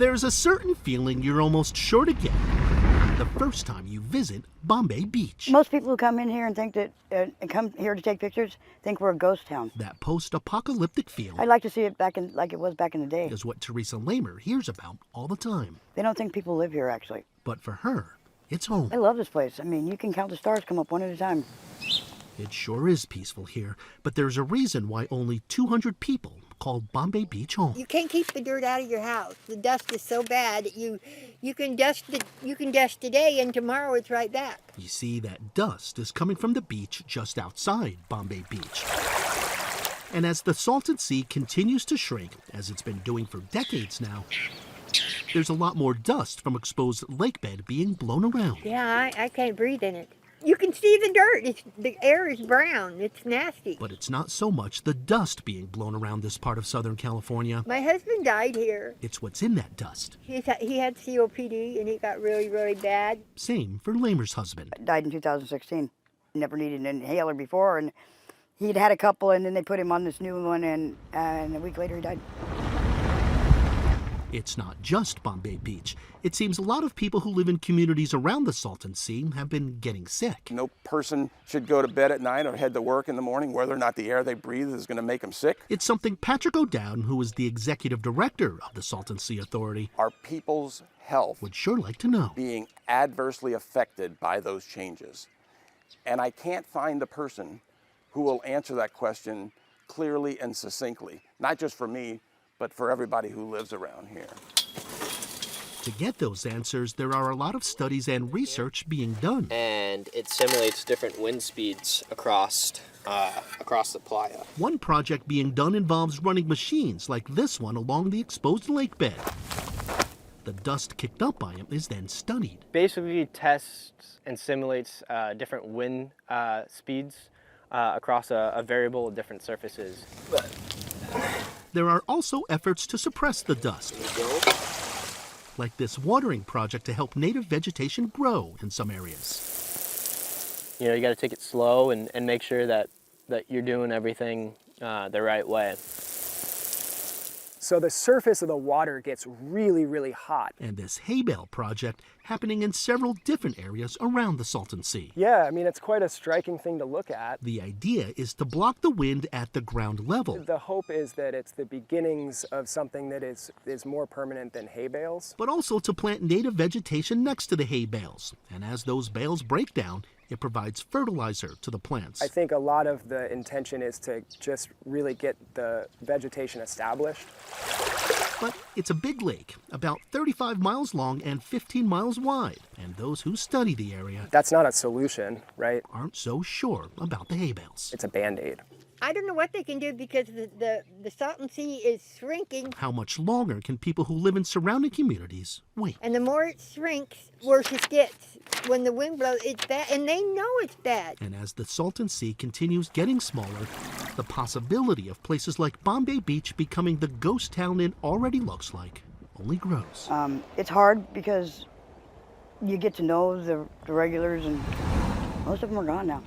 There's a certain feeling you're almost sure to get the first time you visit Bombay Beach. Most people who come in here and think that come here to take pictures think we're a ghost town. That post-apocalyptic feel I'd like to see it back in like it was back in the day. is what Teresa Lamer hears about all the time. They don't think people live here, actually. But for her, it's home. I love this place. I mean, you can count the stars come up one at a time. It sure is peaceful here, but there's a reason why only 200 people called Bombay Beach home. You can't keep the dirt out of your house. The dust is so bad that you can dust today and tomorrow it's right back. You see, that dust is coming from the beach just outside Bombay Beach. And as the Salton Sea continues to shrink, as it's been doing for decades now, there's a lot more dust from exposed lake bed being blown around. Yeah, I can't breathe in it. You can see the dirt. The air is brown. It's nasty. But it's not so much the dust being blown around this part of Southern California. My husband died here. It's what's in that dust. He had COPD and it got really, really bad. Same for Lamer's husband. Died in 2016. Never needed an inhaler before, and he'd had a couple, and then they put him on this new one, and a week later he died. It's not just Bombay Beach. It seems a lot of people who live in communities around the Salton Sea have been getting sick. No person should go to bed at night or head to work in the morning whether or not the air they breathe is going to make them sick. It's something Patrick O'Dowd, who is the executive director of the Salton Sea Authority, Our people's health would sure like to know. being adversely affected by those changes. And I can't find the person who will answer that question clearly and succinctly, not just for me, but for everybody who lives around here. To get those answers, there are a lot of studies and research being done. And it simulates different wind speeds across the playa. One project being done involves running machines like this one along the exposed lake bed. The dust kicked up by them is then studied. Basically tests and simulates different wind speeds across a variable of different surfaces. There are also efforts to suppress the dust, like this watering project to help native vegetation grow in some areas. You know, you got to take it slow and make sure that you're doing everything the right way. So the surface of the water gets really, really hot. And this hay bale project happening in several different areas around the Salton Sea. Yeah, I mean, it's quite a striking thing to look at. The idea is to block the wind at the ground level. The hope is that it's the beginnings of something that is more permanent than hay bales. But also to plant native vegetation next to the hay bales. And as those bales break down, it provides fertilizer to the plants. I think a lot of the intention is to just really get the vegetation established. But it's a big lake, about 35 miles long and 15 miles wide. And those who study the area That's not a solution, right? aren't so sure about the hay bales. It's a Band-Aid. I don't know what they can do because the Salton Sea is shrinking. How much longer can people who live in surrounding communities wait? And the more it shrinks, worse it gets. When the wind blows, it's bad, and they know it's bad. And as the Salton Sea continues getting smaller, the possibility of places like Bombay Beach becoming the ghost town it already looks like only grows. It's hard because you get to know the regulars, and most of them are gone now.